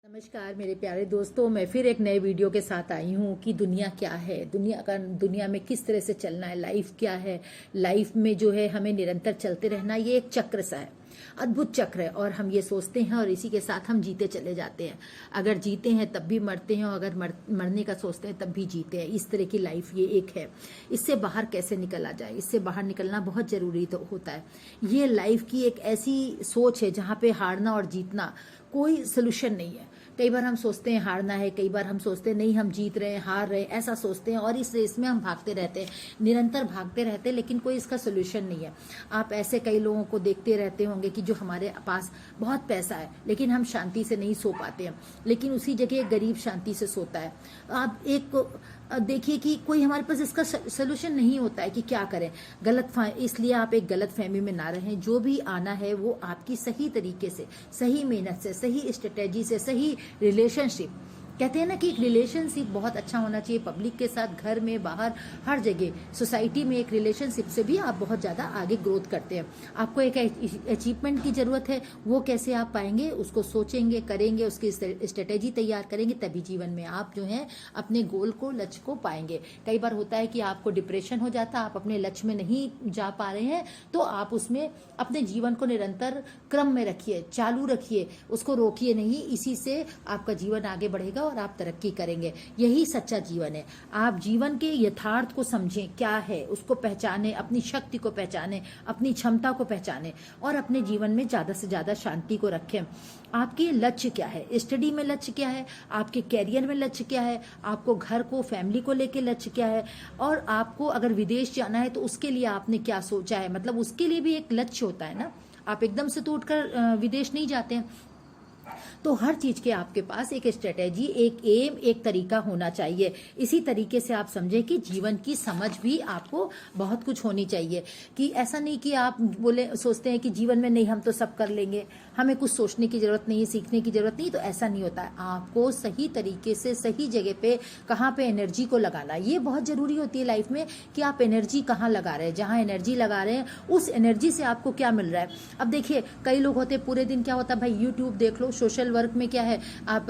नमस्कार मेरे प्यारे दोस्तों, मैं फिर एक नए वीडियो के साथ आई हूँ कि दुनिया क्या है, दुनिया में किस तरह से चलना है, लाइफ क्या है। लाइफ में जो है हमें निरंतर चलते रहना, ये एक चक्र सा है, अद्भुत चक्र है। और हम ये सोचते हैं और इसी के साथ हम जीते चले जाते हैं। अगर जीते हैं तब भी मरते हैं, और अगर मरने का सोचते हैं तब भी जीते हैं। इस तरह की लाइफ ये एक है। इससे बाहर कैसे निकला जाए, इससे बाहर निकलना बहुत जरूरी तो होता है। ये लाइफ की एक ऐसी सोच है जहाँ पे हारना और जीतना कोई सोल्यूशन नहीं है। कई बार हम सोचते हैं हारना है, कई बार हम सोचते हैं नहीं हम जीत रहे हैं, हार रहे हैं, ऐसा सोचते हैं और इस रेस में हम भागते रहते हैं, निरंतर भागते रहते हैं, लेकिन कोई इसका सोल्यूशन नहीं है। आप ऐसे कई लोगों को देखते रहते होंगे कि जो हमारे पास बहुत पैसा है लेकिन हम शांति से नहीं सो पाते हैं, लेकिन उसी जगह एक गरीब शांति से सोता है। आप एक देखिए कि कोई हमारे पास इसका सोल्यूशन नहीं होता है कि क्या करें। इसलिए आप एक गलत फहमी में ना रहें। जो भी आना है वो आपकी सही तरीके से, सही मेहनत से, सही स्ट्रेटेजी से, सही रिलेशनशिप, कहते हैं ना कि एक रिलेशनशिप बहुत अच्छा होना चाहिए पब्लिक के साथ, घर में, बाहर, हर जगह, सोसाइटी में। एक रिलेशनशिप से भी आप बहुत ज़्यादा आगे ग्रोथ करते हैं। आपको एक अचीवमेंट की ज़रूरत है, वो कैसे आप पाएंगे, उसको सोचेंगे, करेंगे, उसकी स्ट्रेटेजी तैयार करेंगे, तभी जीवन में आप जो है अपने गोल को, लक्ष्य को पाएंगे। कई बार होता है कि आपको डिप्रेशन हो जाता है, आप अपने लक्ष्य में नहीं जा पा रहे हैं, तो आप उसमें अपने जीवन को निरंतर क्रम में रखिए, चालू रखिए, उसको रोकिए नहीं। इसी से आपका जीवन आगे बढ़ेगा और आप तरक्की करेंगे। यही सच्चा जीवन है। आप जीवन के यथार्थ को समझें, क्या है उसको पहचानें, अपनी शक्ति को पहचानें, अपनी क्षमता को पहचानें और अपने जीवन में ज्यादा से ज्यादा शांति को रखें। आपके लक्ष्य क्या है, स्टडी में लक्ष्य क्या है, आपके कैरियर में लक्ष्य क्या है, आपको घर को, फैमिली को लेके लक्ष्य क्या है, और आपको अगर विदेश जाना है तो उसके लिए आपने क्या सोचा है। मतलब उसके लिए भी एक लक्ष्य होता है ना। आप एकदम से तो उठकर विदेश नहीं जाते हैं। तो हर चीज के आपके पास एक स्ट्रेटेजी, एक एम, एक तरीका होना चाहिए। इसी तरीके से आप समझे कि जीवन की समझ भी आपको बहुत कुछ होनी चाहिए। कि ऐसा नहीं कि आप सोचते हैं कि जीवन में नहीं हम तो सब कर लेंगे, हमें कुछ सोचने की जरूरत नहीं है, सीखने की जरूरत नहीं। तो ऐसा नहीं होता है। आपको सही तरीके से, सही जगह पे, कहाँ पे एनर्जी को लगाना, ये बहुत जरूरी होती है लाइफ में। कि आप एनर्जी कहाँ लगा रहे हैं, जहाँ एनर्जी लगा रहे हैं उस एनर्जी से आपको क्या मिल रहा है। अब देखिए कई लोग होते पूरे दिन, क्या होता है भाई, यूट्यूब देख लो। सोशल वर्क में क्या है, आप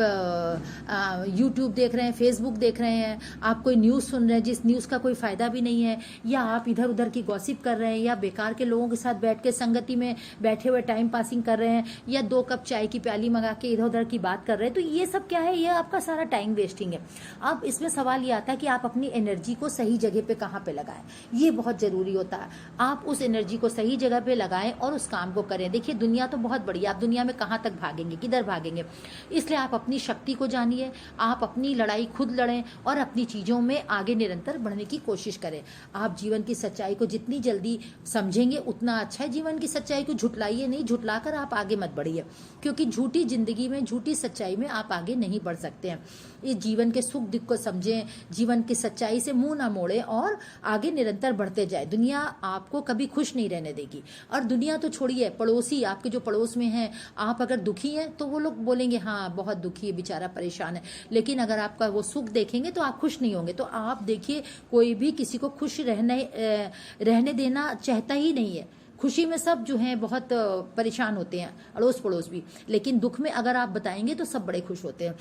यूट्यूब देख रहे हैं, फेसबुक देख रहे हैं, आप कोई न्यूज़ सुन रहे हैं जिस न्यूज़ का कोई फायदा भी नहीं है, या आप इधर उधर की गॉसिप कर रहे हैं, या बेकार के लोगों के साथ बैठ के संगति में बैठे हुए टाइम पासिंग कर रहे हैं, या 2 कप चाय की प्याली मंगा के इधर उधर की बात कर रहे हैं। तो ये सब क्या है, ये आपका सारा टाइम वेस्टिंग है। अब इसमें सवाल ये आता है कि आप अपनी एनर्जी को सही जगह पे कहाँ पे लगाएं। ये बहुत जरूरी होता है। आप उस एनर्जी को सही जगह पे लगाएं और उस काम को करें। देखिए दुनिया तो बहुत बड़ी है, आप दुनिया में कहाँ तक भागेंगे, किधर भागेंगे। इसलिए आप अपनी शक्ति को जानिए, आप अपनी लड़ाई खुद लड़ें और अपनी चीजों में आगे निरंतर बढ़ने की कोशिश करें। आप जीवन की सच्चाई को जितनी जल्दी समझेंगे उतना अच्छा है। जीवन की सच्चाई को झुटलाइए नहीं, झुटलाकर आप आगे मत बढ़िए, क्योंकि झूठी जिंदगी में, झूठी सच्चाई में आप आगे नहीं बढ़ सकते हैं। इस जीवन के सुख दुख को समझें, जीवन की सच्चाई से मुंह ना मोड़ें और आगे निरंतर बढ़ते जाए। दुनिया आपको कभी खुश नहीं रहने देगी। और दुनिया तो छोड़िए, पड़ोसी, आपके जो पड़ोस में हैं, आप अगर दुखी हैं तो वो लोग बोलेंगे हाँ बहुत दुखी है, बेचारा परेशान है। लेकिन अगर आपका वो सुख देखेंगे तो आप खुश नहीं होंगे। तो आप देखिए, कोई भी किसी को खुश रहने देना चाहता ही नहीं है। खुशी में सब जो हैं बहुत परेशान होते हैं, अड़ोस पड़ोस भी, लेकिन दुख में अगर आप बताएंगे तो सब बड़े खुश होते हैं।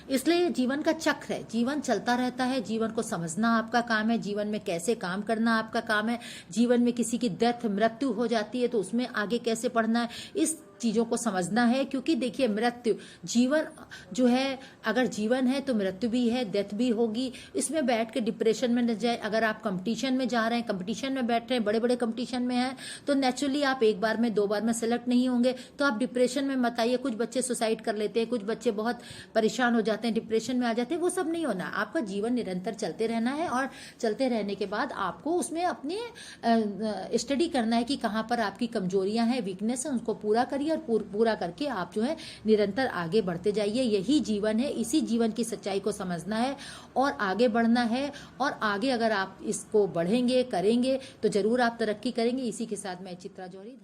इसलिए जीवन का चक्र है, जीवन चलता रहता है। जीवन को समझना आपका काम है, जीवन में कैसे काम करना आपका काम है। जीवन में किसी की डेथ, मृत्यु हो जाती है तो उसमें आगे कैसे बढ़ना है, इस चीजों को समझना है। क्योंकि देखिए मृत्यु, जीवन जो है, अगर जीवन है तो मृत्यु भी है, डेथ भी होगी। इसमें बैठ के डिप्रेशन में न जाए। अगर आप कंपटीशन में जा रहे हैं, कंपटीशन में बैठ रहे हैं, बड़े बड़े कंपटीशन में हैं, तो नेचुरली आप एक बार में, 2 बार में सेलेक्ट नहीं होंगे, तो आप डिप्रेशन में मत आइए। कुछ बच्चे सुसाइड कर लेते हैं, कुछ बच्चे बहुत परेशान हो जाते हैं, डिप्रेशन में आ जाते हैं। वो सब नहीं होना। आपका जीवन निरंतर चलते रहना है और चलते रहने के बाद आपको उसमें अपने स्टडी करना है कि कहाँ पर आपकी कमजोरियां हैं, वीकनेस है, उसको पूरा करिए और पूरा करके आप जो है निरंतर आगे बढ़ते जाइए। यही जीवन है। इसी जीवन की सच्चाई को समझना है और आगे बढ़ना है। और आगे अगर आप इसको बढ़ेंगे, करेंगे, तो जरूर आप तरक्की करेंगे। इसी के साथ मैं चित्रा जौहरी।